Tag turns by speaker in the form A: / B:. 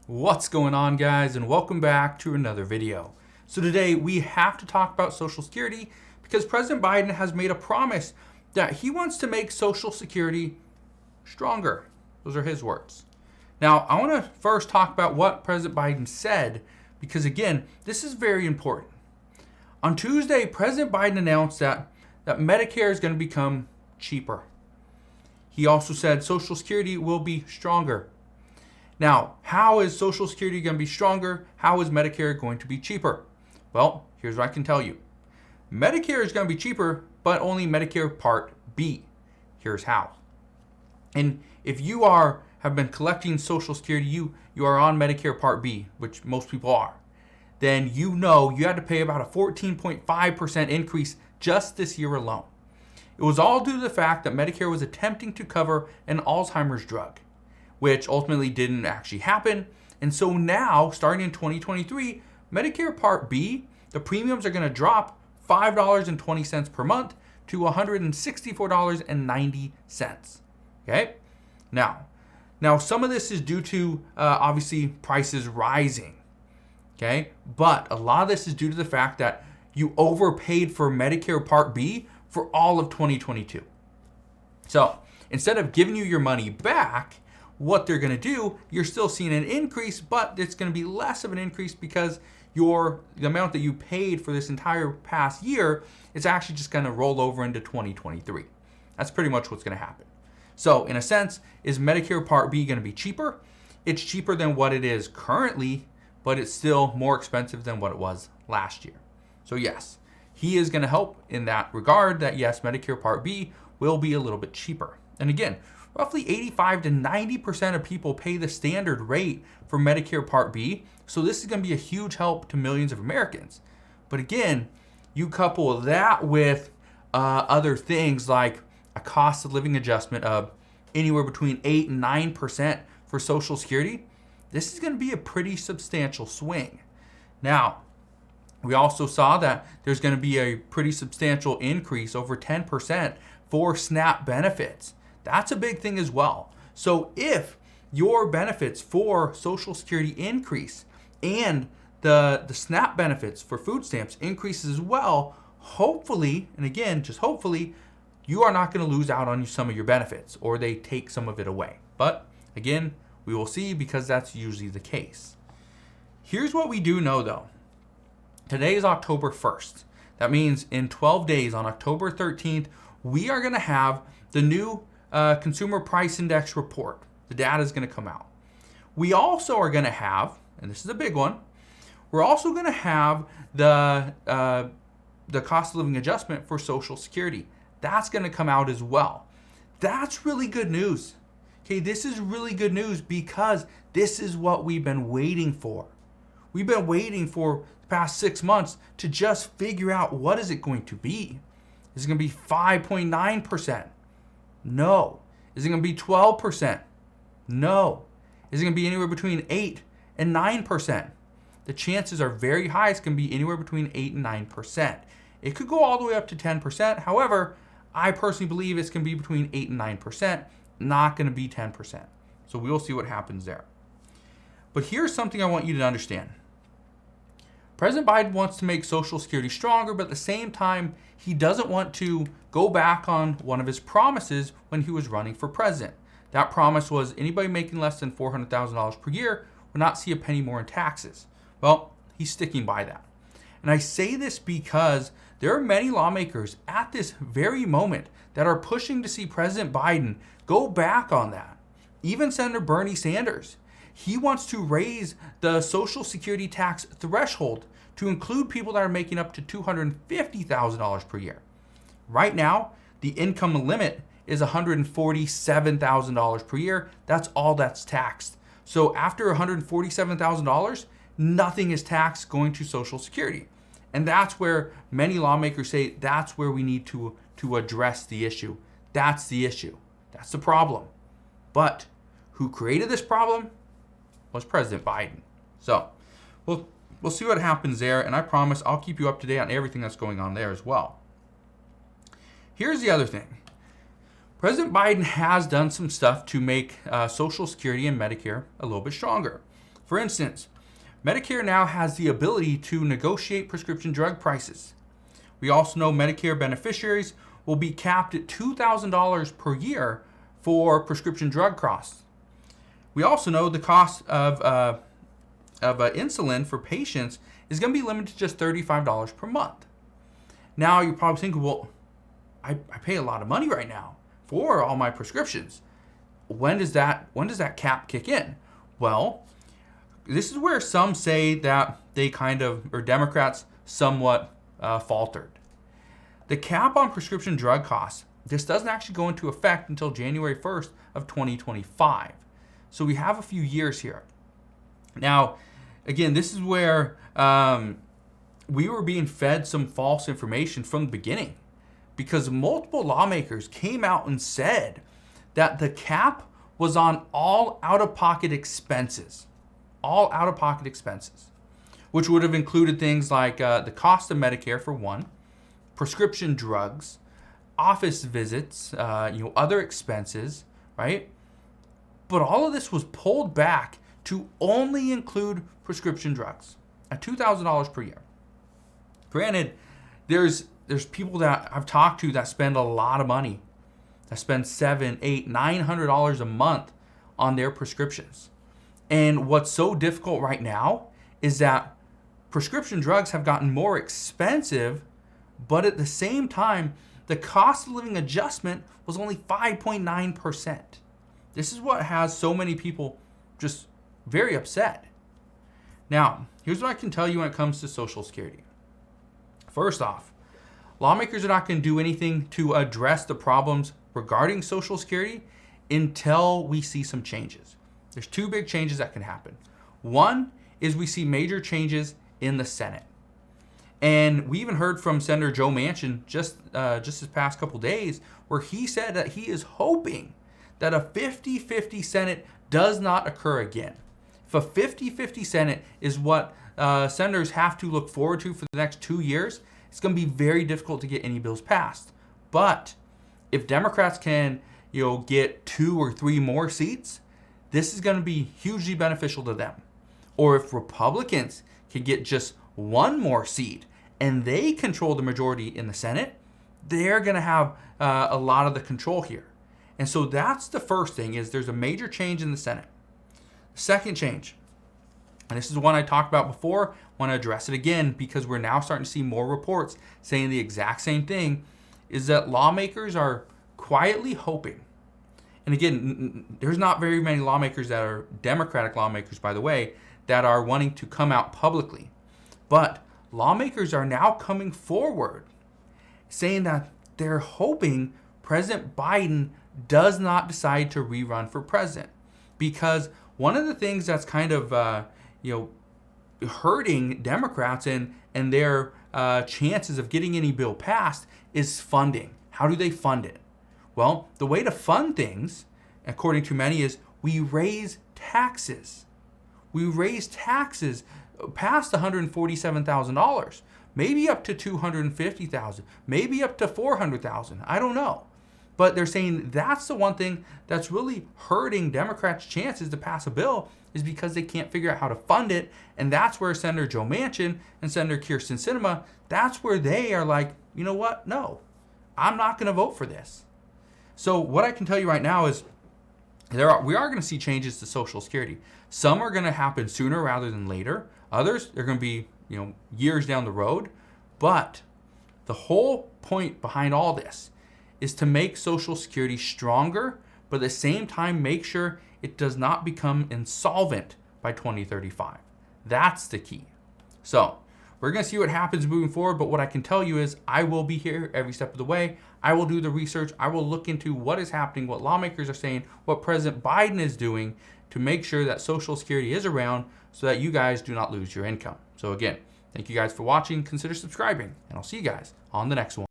A: What's going on, guys, and welcome back to another video. So today we have to talk about Social Security because President Biden has made a promise that he wants to make Social Security stronger. Those are his words. Now, I want to first talk about what President Biden said because, again, this is very important. On Tuesday, President Biden announced that Medicare is going to become cheaper. He also said Social Security will be stronger. Now, how is Social Security going to be stronger? How is Medicare going to be cheaper? Well, here's what I can tell you. Medicare is going to be cheaper, but only Medicare Part B. Here's how. And if you have been collecting Social Security, you are on Medicare Part B, which most people are, then you know you had to pay about a 14.5% increase just this year alone. It was all due to the fact that Medicare was attempting to cover an Alzheimer's drug, which ultimately didn't actually happen. And so now, starting in 2023, Medicare Part B, the premiums are going to drop $5.20 per month to $164.90. Okay? Now, some of this is due to, obviously, prices rising. Okay? But a lot of this is due to the fact that you overpaid for Medicare Part B for all of 2022. So, instead of giving you your money back, what they're going to do, you're still seeing an increase, but it's going to be less of an increase because the amount that you paid for this entire past year is actually just going to roll over into 2023. That's pretty much what's going to happen. So in a sense, is Medicare Part B going to be cheaper? It's cheaper than what it is currently, but it's still more expensive than what it was last year. So yes, he is going to help in that regard that yes, Medicare Part B will be a little bit cheaper. And again, roughly 85 to 90% of people pay the standard rate for Medicare Part B. So this is going to be a huge help to millions of Americans. But again, you couple that with other things like a cost of living adjustment of anywhere between 8 and 9% for Social Security. This is going to be a pretty substantial swing. Now, we also saw that there's going to be a pretty substantial increase, over 10%, for SNAP benefits. That's a big thing as well. So if your benefits for Social Security increase and the SNAP benefits for food stamps increases as well, hopefully, and again, just hopefully, you are not going to lose out on some of your benefits or they take some of it away. But again, we will see because that's usually the case. Here's what we do know though. Today is October 1st. That means in 12 days on October 13th, we are going to have the new Consumer Price Index report. The data is going to come out. We also are going to have, and this is a big one, we're also going to have the cost of living adjustment for Social Security. That's going to come out as well. That's really good news. Okay, this is really good news because this is what we've been waiting for. We've been waiting for the past 6 months to just figure out what is it going to be. Is it going to be 5.9%? No. Is it going to be 12%? No. Is it going to be anywhere between 8 and 9%? The chances are very high it's going to be anywhere between 8 and 9%. It could go all the way up to 10%. However, I personally believe it's going to be between 8 and 9%, not going to be 10%. So we'll see what happens there. But here's something I want you to understand. President Biden wants to make Social Security stronger, but at the same time, he doesn't want to go back on one of his promises when he was running for president. That promise was anybody making less than $400,000 per year would not see a penny more in taxes. Well, he's sticking by that. And I say this because there are many lawmakers at this very moment that are pushing to see President Biden go back on that. Even Senator Bernie Sanders. He wants to raise the Social Security tax threshold to include people that are making up to $250,000 per year. Right now, the income limit is $147,000 per year. That's all that's taxed. So after $147,000, nothing is taxed going to Social Security. And that's where many lawmakers say that's where we need to address the issue. That's the issue. That's the problem. But who created this problem was President Biden. So we'll see what happens there, and I promise I'll keep you up to date on everything that's going on there as well. Here's the other thing. President Biden has done some stuff to make Social Security and Medicare a little bit stronger. For instance, Medicare now has the ability to negotiate prescription drug prices. We also know Medicare beneficiaries will be capped at $2,000 per year for prescription drug costs. We also know the cost of insulin for patients is going to be limited to just $35 per month. Now you're probably thinking, well, I pay a lot of money right now for all my prescriptions. When does that cap kick in? Well, this is where some say that Democrats somewhat faltered. The cap on prescription drug costs, this doesn't actually go into effect until January 1st of 2025. So we have a few years here. Now, again, this is where we were being fed some false information from the beginning, because multiple lawmakers came out and said that the cap was on all out-of-pocket expenses, which would have included things like the cost of Medicare for one, prescription drugs, office visits, other expenses, right? But all of this was pulled back to only include prescription drugs at $2,000 per year. Granted, there's people that I've talked to that spend a lot of money, that spend $700, $800, $900 a month on their prescriptions. And what's so difficult right now is that prescription drugs have gotten more expensive, but at the same time, the cost of living adjustment was only 5.9%. This is what has so many people just very upset. Now, here's what I can tell you when it comes to Social Security. First off, lawmakers are not going to do anything to address the problems regarding Social Security until we see some changes. There's two big changes that can happen. One is we see major changes in the Senate. And we even heard from Senator Joe Manchin just this past couple days, where he said that he is hoping that a 50-50 Senate does not occur again. If a 50-50 Senate is what senators have to look forward to for the next 2 years, it's going to be very difficult to get any bills passed. But if Democrats can, get 2 or 3 more seats, this is going to be hugely beneficial to them. Or if Republicans can get just 1 more seat and they control the majority in the Senate, they're going to have a lot of the control here. And so that's the first thing, is there's a major change in the Senate. Second change, and this is one I talked about before, want to address it again because we're now starting to see more reports saying the exact same thing, is that lawmakers are quietly hoping. And again, there's not very many lawmakers that are Democratic lawmakers, by the way, that are wanting to come out publicly. But lawmakers are now coming forward saying that they're hoping President Biden does not decide to rerun for president. Because one of the things that's kind of, hurting Democrats and their chances of getting any bill passed is funding. How do they fund it? Well, the way to fund things, according to many, is we raise taxes. We raise taxes past $147,000, maybe up to $250,000, maybe up to $400,000. I don't know. But they're saying that's the one thing that's really hurting Democrats' chances to pass a bill, is because they can't figure out how to fund it. And that's where Senator Joe Manchin and Senator Kyrsten Sinema, that's where they are like, you know what? No, I'm not going to vote for this. So what I can tell you right now is we are going to see changes to Social Security. Some are going to happen sooner rather than later. Others, they're going to be, years down the road. But the whole point behind all this is to make Social Security stronger, but at the same time make sure it does not become insolvent by 2035. That's the key. So we're going to see what happens moving forward, but what I can tell you is I will be here every step of the way. I will do the research. I will look into what is happening, what lawmakers are saying, what President Biden is doing to make sure that Social Security is around so that you guys do not lose your income. So again, thank you guys for watching. Consider subscribing, and I'll see you guys on the next one.